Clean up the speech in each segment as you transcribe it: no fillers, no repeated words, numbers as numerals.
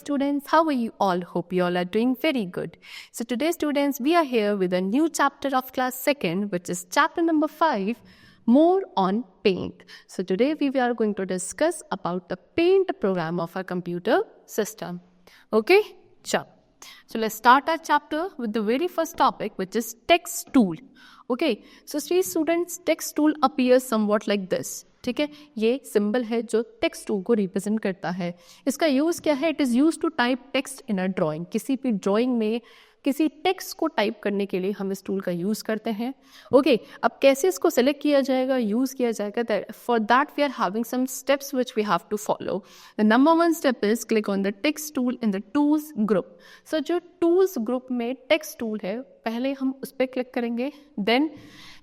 students, how are you all? Hope you all are doing very good. So today students, we are here with a new chapter of class 2nd, which is chapter number 5, more on paint. So today we are going to discuss about the paint program of our computer system. Okay, sure. So let's start our chapter with the very first topic, which is text tool. Okay, so students, text tool appears somewhat like this. ठीक है, ये symbol है जो text tool को represent करता है. इसका use क्या है? It is use to type text in a drawing. किसी भी ड्राइंग में किसी टेक्स्ट को टाइप करने के लिए हम इस टूल का यूज़ करते हैं. ओके, अब कैसे इसको सेलेक्ट किया जाएगा, यूज़ किया जाएगा? For that we are having some steps which we have to follow. The number 1 step is click on the text tool in the tools group. So जो टूल्स ग्रुप में text tool है, पहले हम उस पर click करेंगे. Then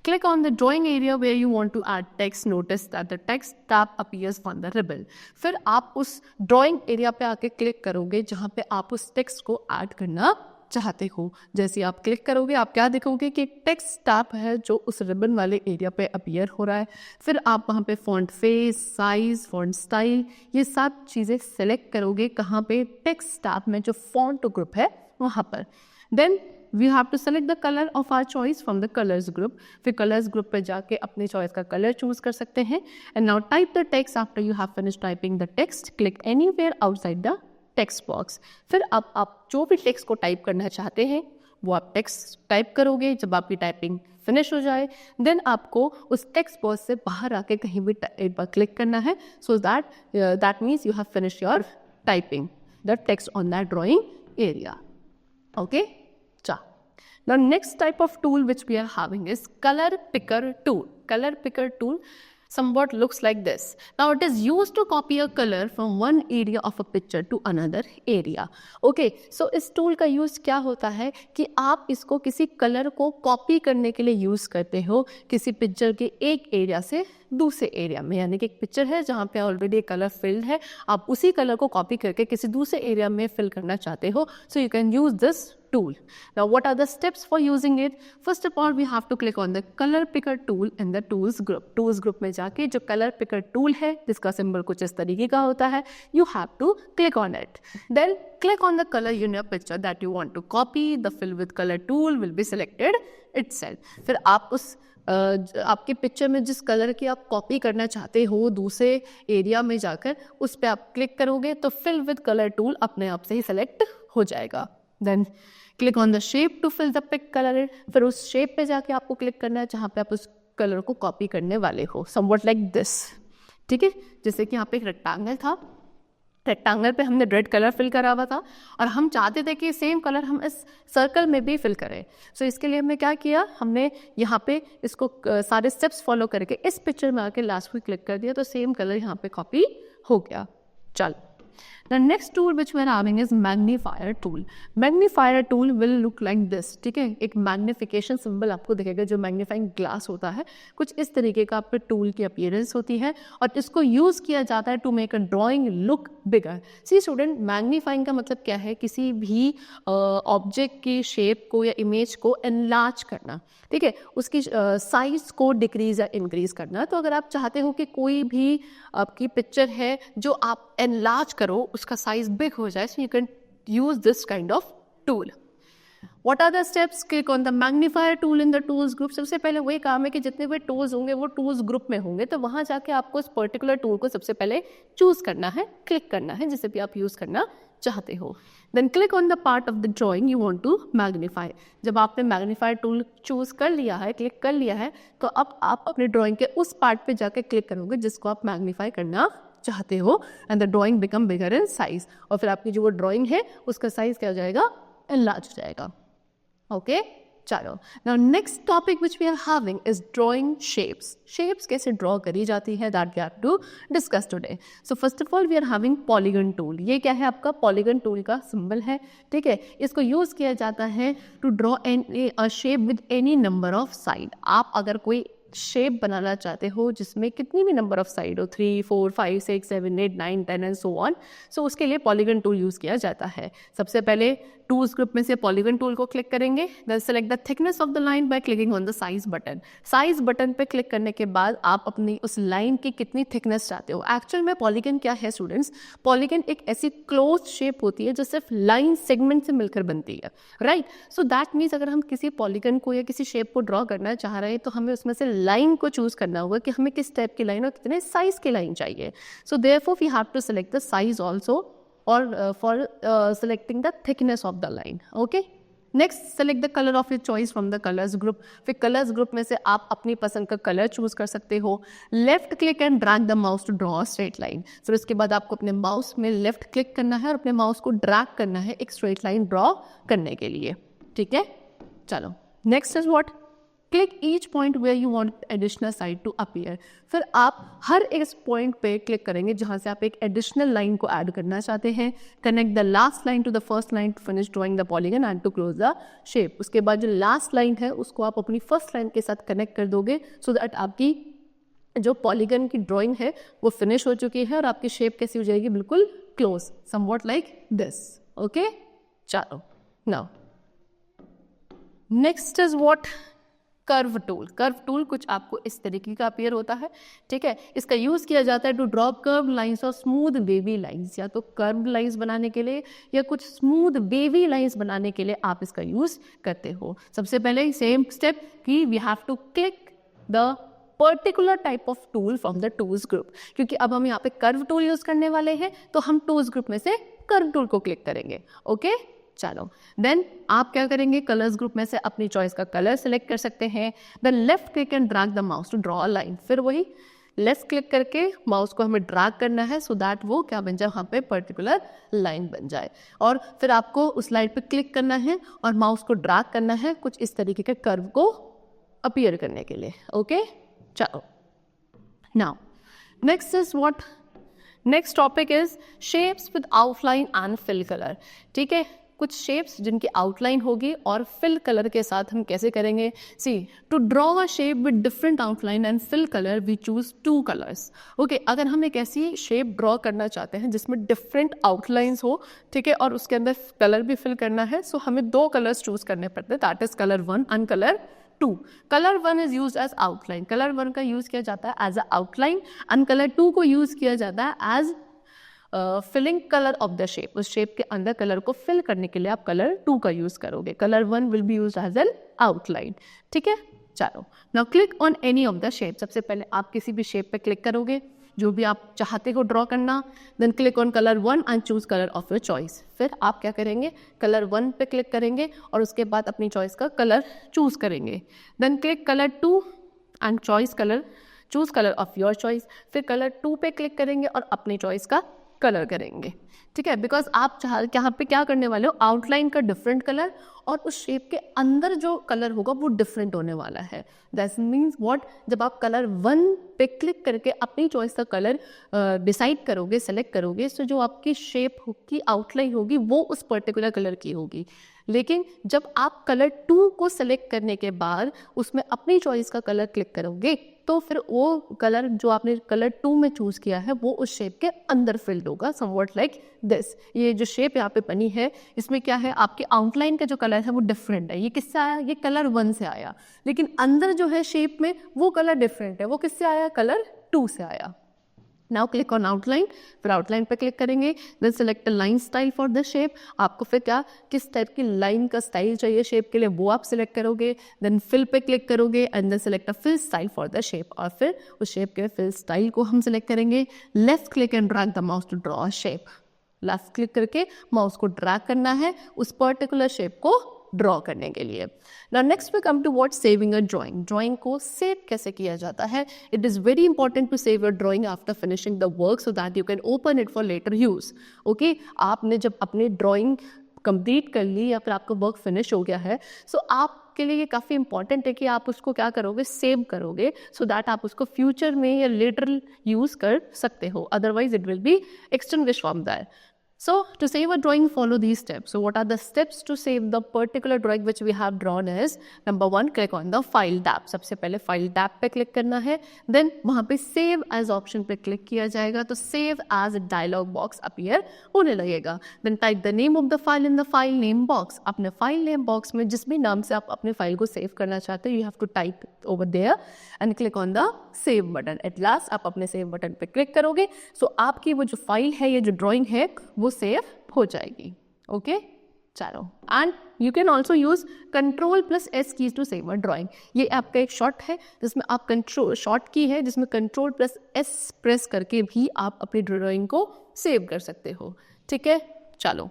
click on the drawing area where you want to add text. Notice that the text tab appears on the ribbon. फिर आप उस drawing area पे आके क्लिक करोगे जहाँ पे आप उस text को add करना चाहते हो. जैसे आप क्लिक करोगे आप क्या देखोगे कि एक टेक्स्ट टैब है जो उस रिबन वाले एरिया पे अपीयर हो रहा है. फिर आप वहाँ पे font face, size, font style, ये सब चीज़ें सेलेक्ट करोगे कहाँ पे? टेक्स्ट टैब में जो फॉन्ट ग्रुप है वहाँ पर. Then we have to select the color of our choice from the colors group. फिर colors group पे जाके अपने choice का color choose कर सकते हैं. And now type the text after you have finished typing the text. Click anywhere outside the text box. फिर अब आप जो भी text को type करना चाहते हैं वो आप text type करोगे. जब आपकी typing finish हो जाए then आपको उस text box से बाहर आके कहीं भी एक बार click करना है. So that means you have finished your typing the text on that drawing area. Okay? Now next type of tool which we are having is color picker tool. Color picker tool somewhat looks like this. Now it is used to copy a color from one area of a picture to another area. Okay, so इस tool का use क्या होता है कि आप इसको किसी color को copy करने के लिए use करते हो किसी picture के एक area से दूसरे एरिया में. यानी कि एक पिक्चर है जहाँ पे ऑलरेडी कलर फिल्ड है, आप उसी कलर को कॉपी करके किसी दूसरे एरिया में फिल करना चाहते हो. So you can use this tool. Now what are the steps for using it? First of all we have to click on the color picker tool in the tools group. Tools group में जाके जो color picker tool है जिसका symbol कुछ इस तरीके का होता है, you have to click on it. Then click on the color in your picture that you want to copy. The fill with color tool will be selected itself. फिर आप उस आपके पिक्चर में जिस कलर की आप कॉपी करना चाहते हो दूसरे एरिया में जाकर उस पर आप क्लिक करोगे तो फिल विद कलर टूल अपने आप से ही सेलेक्ट हो जाएगा. Then click on the shape to fill the pick colour. फिर उस शेप पे जाके आपको क्लिक करना है जहाँ पे आप उस कलर को कॉपी करने वाले हो. Somewhat like this. ठीक है, जैसे कि यहाँ पे एक रेक्टेंगल था, रेक्टेंगल पे हमने रेड कलर फिल करा हुआ था और हम चाहते थे कि सेम कलर हम इस सर्कल में भी फिल करें. सो इसके लिए हमने क्या किया, हमने यहाँ पे इसको सारे स्टेप्स फॉलो करके इस पिक्चर में आके लास्ट में क्लिक कर दिया तो सेम कलर यहाँ पे कॉपी हो गया. चल, the next tool which we are having is magnifier tool. Magnifier tool will look like this. ठीक है, एक मैग्निफिकेशन सिंबल आपको दिखेगा जो मैग्नीफाइंग ग्लास होता है. कुछ इस तरीके का आपके टूल की अपीयरेंस होती है और इसको यूज़ किया जाता है to make a drawing look bigger. See student, magnifying का मतलब क्या है? किसी भी ऑब्जेक्ट की शेप को या इमेज को एनलार्ज करना. ठीक है, उसकी साइज को डिक्रीज या इंक्रीज करना. तो अगर आप चाहते हो कि कोई भी आपकी पिक्चर है जो आप एनलार्ज करो, उसका साइज बिग हो जाए, so you can use this kind of tool. What are the steps? Click on the magnifier tool in the tools group. सबसे पहले वही काम है कि जितने भी टूल्स होंगे वो टूल्स ग्रुप में होंगे, तो वहाँ जाके आपको इस पर्टिकुलर टूल को सबसे पहले चूज करना है, क्लिक करना है जिसे भी आप यूज़ करना चाहते हो. Then click on the part of the drawing you want to magnify. जब आपने मैग्नीफायर टूल चूज कर लिया है, क्लिक कर लिया है, तो अब आप अपने ड्राइंग के उस पार्ट पे जाके क्लिक करोगे जिसको आप मैग्नीफाई करना चाहते हो. And the drawing become bigger in size. और फिर आपकी जो वो ड्राइंग है उसका साइज क्या हो जाएगा? एनलार्ज हो जाएगा. ओके, चलो. Now next topic which we are having is drawing shapes. Shapes कैसे ड्रॉ करी जाती है, that we have to discuss today. So first of all we are having polygon tool. ये क्या है? आपका पॉलीगन टूल का सिंबल है. ठीक है, इसको यूज किया जाता है to draw a shape with any number of side. आप अगर कोई शेप बनाना चाहते हो जिसमें कितनी भी नंबर ऑफ साइड हो, 3, 4, 5, 6, 7, 8, 9, 10 एंड सो ऑन, सो उसके लिए पॉलीगन टूल यूज़ किया जाता है। सबसे पहले टूल्स ग्रुप में से पॉलीगन टूल को क्लिक करेंगे, then select the thickness of the line by clicking on the size button. Size button पे क्लिक करने के बाद आप अपनी उस लाइन की कितनी थिकनेस चाहते हो। एक्चुअल में पॉलीगन क्या है स्टूडेंट्स, पॉलीगन एक ऐसी क्लोज शेप होती है जो सिर्फ लाइन सेगमेंट से मिलकर बनती है, राइट। सो दैट मीन्स अगर हम किसी पॉलीगन को या किसी शेप को ड्रॉ करना चाह रहे हैं तो हमें उसमें से लाइन को चूज करना होगा कि हमें किस टाइप की लाइन और कितने साइज की लाइन चाहिए। So therefore we have to select the size also or for selecting the thickness of the line. Okay, next select the color of your choice from the colors group। फिर colors group में से आप अपनी पसंद का colour choose कर सकते हो। Left click and drag the mouse to draw straight line. फिर उसके बाद आपको अपने माउस में लेफ्ट क्लिक करना है और अपने माउस को ड्रैग करना है एक स्ट्रेट लाइन ड्रॉ करने के लिए, ठीक है। चलो next is what, click each point where you want additional side to appear. फिर आप हर एक पॉइंट पे क्लिक करेंगे जहां से आप एक एडिशनल लाइन को ऐड करना चाहते हैं। Connect the last line to the first line to finish drawing the polygon and to close the shape. उसके बाद जो लास्ट लाइन है उसको आप अपनी फर्स्ट लाइन के साथ कनेक्ट कर दोगे सो दैट आपकी जो पॉलीगन की ड्राइंग है वो फिनिश हो चुकी है और आपकी शेप कैसी हो जाएगी, बिल्कुल close, somewhat like this. Okay, चलो now next is what, curve tool. Curve tool कुछ आपको इस तरीके का अपीयर होता है, ठीक है। इसका यूज किया जाता है टू ड्रॉ कर्व लाइंस और स्मूथ बेबी लाइंस, या तो कर्व लाइंस बनाने के लिए या कुछ स्मूथ बेबी लाइंस बनाने के लिए आप इसका यूज करते हो। सबसे पहले सेम स्टेप कि we have to click the particular type of tool from the tools group, क्योंकि अब हम यहाँ पे कर्व टूल यूज करने वाले हैं तो हम टूल्स ग्रुप में से कर्व टूल को क्लिक करेंगे। ओके, चलो देन आप क्या करेंगे, कलर्स ग्रुप में से अपनी चॉइस का कलर सेलेक्ट कर सकते हैं। Then left click and drag the mouse to draw a line. फिर वही लेफ्ट क्लिक करके माउस को हमें ड्रैग करना है सो दैट वो क्या बन जाए, वहाँ पे पर्टिकुलर लाइन बन जाए। और फिर आपको उस लाइन पे क्लिक करना है और माउस को ड्रैग करना है कुछ इस तरीके के कर्व को अपीयर करने के लिए। ओके, चलो now next is what, next topic is shapes with outline and fill colour. ठीक है, कुछ शेप्स जिनकी आउटलाइन होगी और फिल कलर के साथ हम कैसे करेंगे। See, to draw a shape with different outline and fill colour we choose 2 colours. Okay, अगर हम एक ऐसी शेप ड्रॉ करना चाहते हैं जिसमें डिफरेंट आउटलाइंस हो, ठीक है, और उसके अंदर कलर भी फिल करना है, सो हमें 2 कलर्स चूज करने पड़ते हैं, that is colour 1 and colour 2। Colour 1 is use as outline, colour 1 का यूज किया जाता है as a outline, and colour 2 को यूज किया जाता है as filling colour of the shape. उस शेप के अंदर कलर को फिल करने के लिए आप कलर 2 का यूज करोगे। Colour 1 will be use as an outline, ठीक है। चलो now click on any of the shape. सबसे पहले आप किसी भी शेप पे क्लिक करोगे जो भी आप चाहते हो ड्रॉ करना, then click on colour 1 and choose colour of your choice. फिर आप क्या करेंगे, कलर 1 पे क्लिक करेंगे और उसके बाद अपनी चॉइस का कलर चूज करेंगे। Then click colour 2 and choice colour, choose colour of your choice. फिर कलर 2 पे क्लिक करेंगे और अपनी चॉइस का कलर करेंगे, ठीक है। बिकॉज आप यहाँ पे क्या करने वाले हो, आउटलाइन का डिफरेंट कलर और उस शेप के अंदर जो कलर होगा वो डिफरेंट होने वाला है। दैट मीन्स व्हाट, जब आप कलर 1 पे क्लिक करके अपनी चॉइस का कलर डिसाइड करोगे, सेलेक्ट करोगे, तो जो आपकी शेप की आउटलाइन होगी वो उस पर्टिकुलर कलर की होगी। लेकिन जब आप कलर 2 को सेलेक्ट करने के बाद उसमें अपनी चॉइस का कलर क्लिक करोगे तो फिर वो कलर जो आपने कलर 2 में चूज किया है वो उस शेप के अंदर फिल्ड होगा, समवॉट लाइक दिस। ये जो शेप यहाँ पे बनी है इसमें क्या है, आपके आउटलाइन का जो कलर है वो डिफरेंट है। ये किससे आया, ये कलर 1 से आया, लेकिन अंदर जो है शेप में वो कलर डिफरेंट है, वो किससे आया, कलर 2 से आया। नाउ क्लिक ऑन आउटलाइन, फिर आउटलाइन पे क्लिक करेंगे, then select line style for the shape. आपको फिर क्या, किस टाइप की लाइन का स्टाइल चाहिए शेप के लिए वो आप सिलेक्ट करोगे। देन फिल पे क्लिक करोगे and then select a fill style for the shape, और फिर उस शेप के फिल स्टाइल को हम सिलेक्ट करेंगे। Left click and drag the mouse to draw a shape. Left click करके माउस को ड्रैग करना है उस पर्टिकुलर शेप को ड्रॉ करने के लिए। Now next we come to what saving a drawing. Drawing को सेव कैसे किया जाता है। It is very important to save your drawing after finishing the work so that you can open it for later use. Okay, आपने जब अपनी drawing complete कर ली या फिर आपका वर्क फिनिश हो गया है, सो आपके लिए ये काफ़ी इंपॉर्टेंट है कि आप उसको क्या करोगे, सेव करोगे, सो दैट आप उसको फ्यूचर में या लेटर यूज़ कर सकते हो, otherwise it will B extinguish from that. So to save a drawing, follow these steps. So what are the steps to save the particular drawing which we have drawn is, number 1, click on the file tab. सबसे पहले file tab पे click करना है, then वहाँ पे save as option पे click किया जाएगा, तो save as dialog box appear होने लगेगा. Then type the name of the file in the file name box. अपने file name box में जिस भी नाम से आप अपने फाइल को सेव करना चाहते हो, you have to type over there and click on the save button. At last आप अपने save button पे click करोगे, so आपकी वो जो फाइल है, ये जो ड्राइंग है, वो सेव हो जाएगी. ओके, चलो. And you can also use Ctrl+S keys to save a drawing. ये आपका एक शॉर्ट है जिसमें आप शॉर्ट की है जिसमें Ctrl+S प्रेस करके भी आप अपनी ड्राइंग को सेव कर सकते हो. ठीक है, चलो.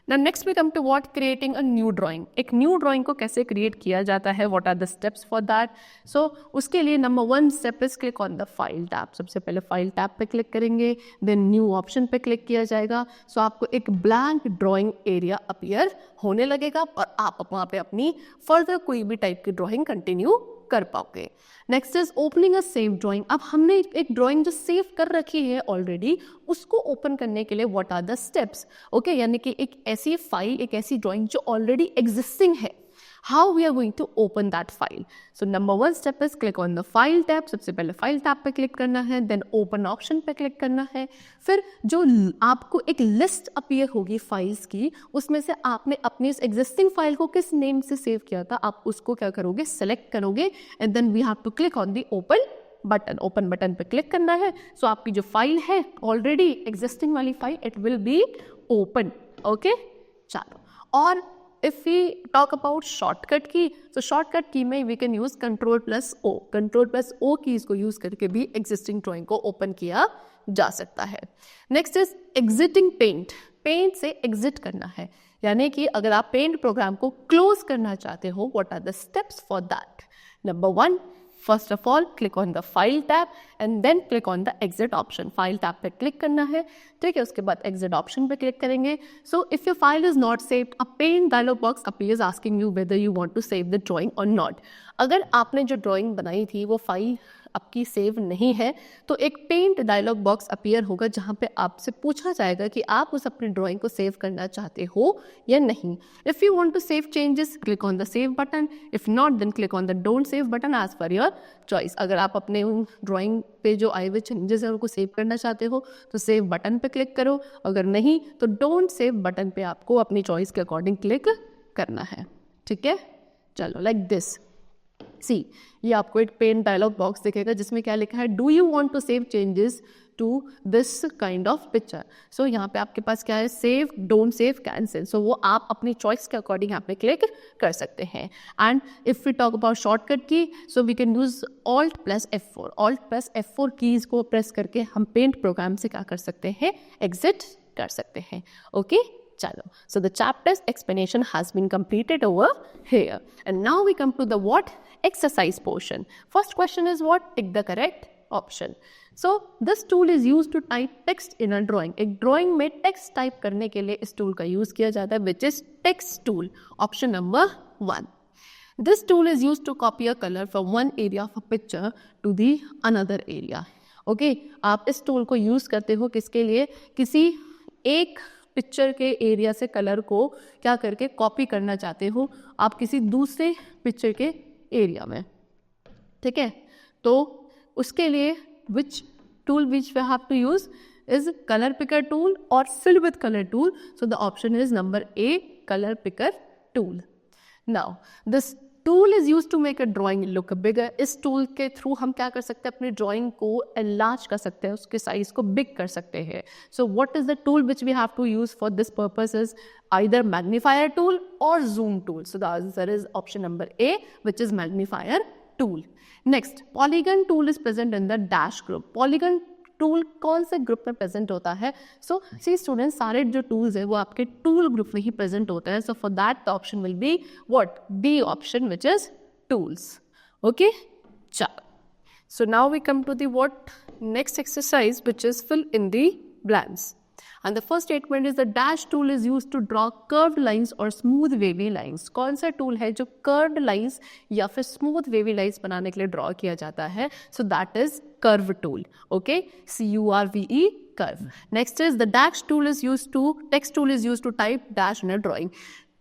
Now next we come to what? Creating a new drawing. एक new drawing को कैसे create किया जाता है? What are the steps for that? So उसके लिए number 1 step is click on the file tab. सबसे पहले file tab पे click करेंगे, then new option पे click किया जाएगा. So आपको एक blank drawing area appear होने लगेगा और आप वहाँ पे अपनी further कोई भी type की drawing continue कर पाओगे. Next is opening a save drawing. अब हमने एक ड्राइंग जो सेव कर रखी है ऑलरेडी, उसको ओपन करने के लिए what are the steps. Okay, यानी कि एक ऐसी फाइल, एक ऐसी ड्राइंग जो ऑलरेडी एग्जिस्टिंग है, how we are going to open that file. So number 1 step is click on the file tab. सबसे पहले फाइल टैब पे क्लिक करना है, देन ओपन ऑप्शन पे क्लिक करना है. फिर जो आपको एक लिस्ट अपीयर होगी फाइल्स की, उसमें से आपने अपनी इस एग्जिस्टिंग फाइल को किस नेम से सेव किया था, आप उसको क्या करोगे, सेलेक्ट करोगे, and then we have to click on the open button. Open button पे क्लिक करना है. सो आपकी जो फाइल है ऑलरेडी एग्जिस्टिंग वाली file, it will be open. Okay, चलो. और if we talk about shortcut key, so shortcut key में we can use Ctrl+O. Ctrl+O keys को यूज करके भी existing drawing को open किया जा सकता है. Next is exiting paint. Paint से exit करना है, यानी कि अगर आप पेंट प्रोग्राम को क्लोज करना चाहते हो, what are the steps for that? Number 1, first of all click on the file tab and then click on the exit option. File tab पे क्लिक करना है, ठीक है. उसके बाद एग्जिट ऑप्शन पे क्लिक करेंगे. So if your file is not saved, a paint dialog box appears asking you whether you want to save the drawing और नॉट. अगर आपने जो ड्राइंग बनाई थी वो फाइल आपकी सेव नहीं है, तो एक पेंट डायलॉग बॉक्स अपीयर होगा जहाँ पे आपसे पूछा जाएगा कि आप उस अपनी ड्राइंग को सेव करना चाहते हो या नहीं. If you want to save changes, click on the save button. If not, then click on the don't save button as per your choice. अगर आप अपने ड्राइंग पे जो आए हुए चेंजेस है उनको सेव करना चाहते हो तो सेव बटन पे क्लिक करो. अगर नहीं तो डोंट सेव बटन पे आपको अपनी चॉइस के अकॉर्डिंग क्लिक करना है. ठीक है, चलो. लाइक दिस सी, ये आपको एक पेंट डायलॉग बॉक्स दिखेगा जिसमें क्या लिखा है, do you want to save changes to this kind of picture. So यहाँ पे आपके पास क्या है, save, don't save, cancel. So वो आप अपनी चॉइस के अकॉर्डिंग यहाँ पे क्लिक कर सकते हैं. And if we talk about shortcut key, so we can use Alt+F4. Alt+F4 keys को प्रेस करके हम पेंट प्रोग्राम से क्या कर सकते हैं, एग्जिट कर सकते हैं. Okay, chalo. So the chapter's explanation has been completed over here. And now we come to the what? Exercise portion. First question is what? Tick the correct option. So this tool is used to type text in a drawing. एक drawing में text type करने के लिए इस tool का use किया जाता है, which is text tool. Option number 1. This tool is used to copy a color from one area of a picture to the another area. Okay, आप इस tool को use करते हो किसके लिए? किसी एक पिक्चर के एरिया से कलर को क्या करके कॉपी करना चाहते हो आप किसी दूसरे पिक्चर के एरिया में. ठीक है, तो उसके लिए which tool which we have to use is color picker tool or fill with color tool. So the option is number A, color picker tool. Now this tool is used to make a drawing look bigger. इस tool के through हम क्या कर सकते हैं, अपनी drawing को enlarge कर सकते हैं, उसके size को big कर सकते हैं. So what is the tool which we have to use for this purpose is either magnifier tool or zoom tool. So the answer is option number A, which is magnifier tool. Next, polygon tool is present in the dash group. Polygon tool कौन से group में present होता है? सो सी students, सारे जो tools है वो आपके टूल ग्रुप में ही प्रेजेंट होते हैं. So for that the option will be what? D option, which is tools. Okay, चलो. So now we come to the what next exercise, which is fill in the blanks. And the first statement is the dash tool is used to draw curved lines or smooth wavy lines. कौन सा tool है जो curved lines या फिर smooth wavy lines बनाने के लिए draw किया जाता है? So that is curve tool. Okay, C-U-R-V-E, curve. Next is the text tool is used to type dash in a drawing.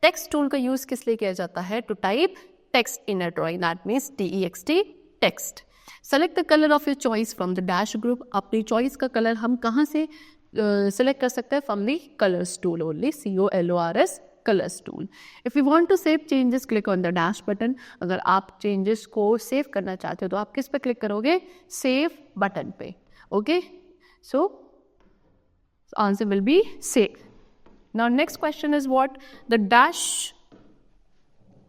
Text tool का use किस लिए किया जाता है? To type text in a drawing. That means T-E-X-T, text. Select the color of your choice from the dash group. अपनी choice का color हम कहाँ से select कर सकते हैं? From the colors tool only, C-O-L-O-R-S, colors tool. If you want to save changes, click on the dash button. अगर आप changes को save करना चाहते हो तो आप किस पे click करोगे? Save button पे. Okay? So answer will be save. Now next question is what? The dash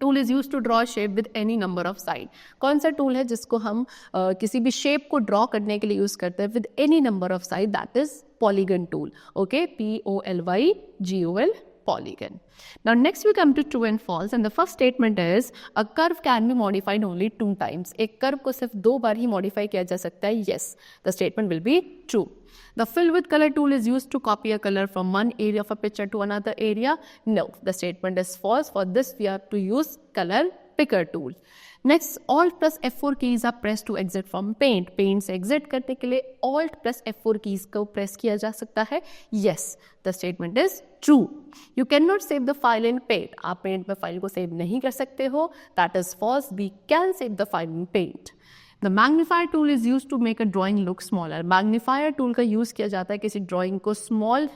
tool is used to draw a shape with any number of side. कौन सा tool है जिसको हम किसी भी shape को draw करने के लिए use करते हैं with any number of side? That is polygon tool. Okay, P-O-L-Y-G-O-L, polygon. Now next we come to true and false, and the first statement is a curve can be modified only 2 times. एक curve को सिर्फ 2 बार ही modify किया जा सकता है. Yes, the statement will be true. The fill with color tool is used to copy a color from one area of a picture to another area. No, the statement is false. For this we have to use color picker tool. Next, Alt plus F4 keys are pressed to exit from Paint. Paint से exit करने के लिए Alt plus F4 keys को press किया जा सकता है. Yes, the statement is true. You cannot save the file in Paint. आप Paint में file को save नहीं कर सकते हो. That is false. We can save the file in Paint. The magnifier tool is used to make a drawing look smaller. Magnifier tool का use किया जाता है किसी drawing को small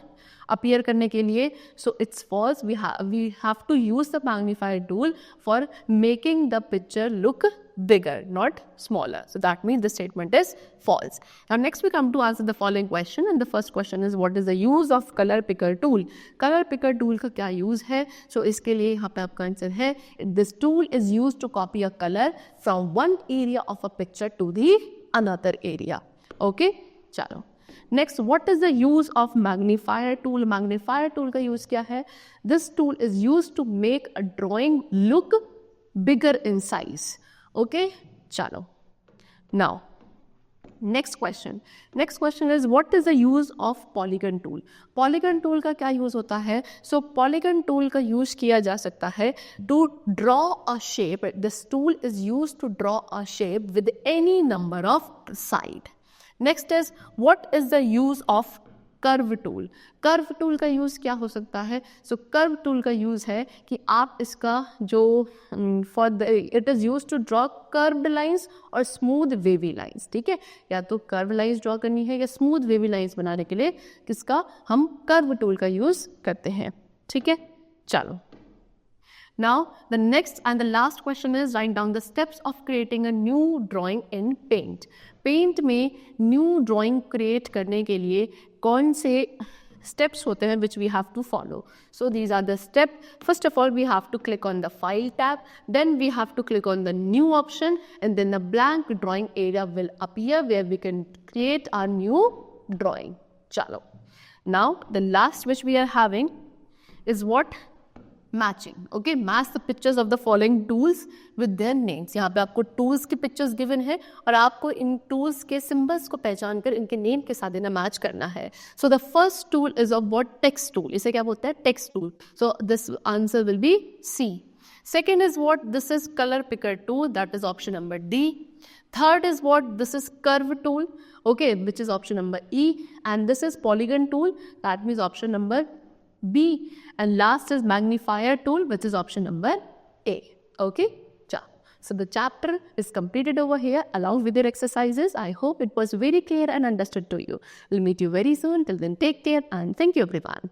appear करने के लिए. So it's false. We have to use the magnifier tool for making the picture look bigger, not smaller. So that means the statement is false. Now next we come to answer the following question, and the first question is what is the use of color picker tool? Color picker tool का क्या use है? So इसके लिए यहाँ पे आपका answer है this tool is used to copy a color from one area of a picture to the another area. Okay, चलो. Next, what is the use of magnifier tool? Magnifier tool का use क्या है? This tool is used to make a drawing look bigger in size. Okay, chalo. Now, next question. Next question is what is the use of polygon tool? Polygon tool का क्या use होता है? So polygon tool का use किया जा सकता है to draw a shape. This tool is used to draw a shape with any number of side. Next is what is the use of curve tool? Curve tool का use क्या हो सकता है? सो कर्व टूल का use है कि आप इसका जो it is use to draw curved lines और स्मूथ वेवी लाइंस. ठीक है, या तो कर्व लाइंस ड्रॉ करनी है या स्मूथ वेवी लाइंस बनाने के लिए किसका हम कर्व टूल का यूज़ करते हैं. ठीक है, चलो. Now the next and the last question is write down the steps of creating a new drawing in Paint. Paint में new drawing create करने के लिए कौन से steps होते हैं which we have to follow. So these are the steps. First of all, we have to click on the File tab. Then we have to click on the New option, and then the blank drawing area will appear where we can create our new drawing. Chalo. Now the last which we are having is what? Matching. Okay, match the pictures of the following tools with their names. यहाँ पे आपको tools की pictures given है और आपको इन tools के symbols को पहचान कर इनके name के साथ इन्हें match करना है. So the first tool is of what? Text tool. इसे क्या बोलते हैं? Text tool. So this answer will be C. Second is what? This is color picker tool. That is option number D. Third is what? This is curve tool. Okay, which is option number E. And this is polygon tool. That means option number B. And last is magnifier tool, which is option number A. Okay, so the chapter is completed over here along with your exercises. I hope it was very clear and understood to you. We'll meet you very soon. Till then, take care and thank you everyone.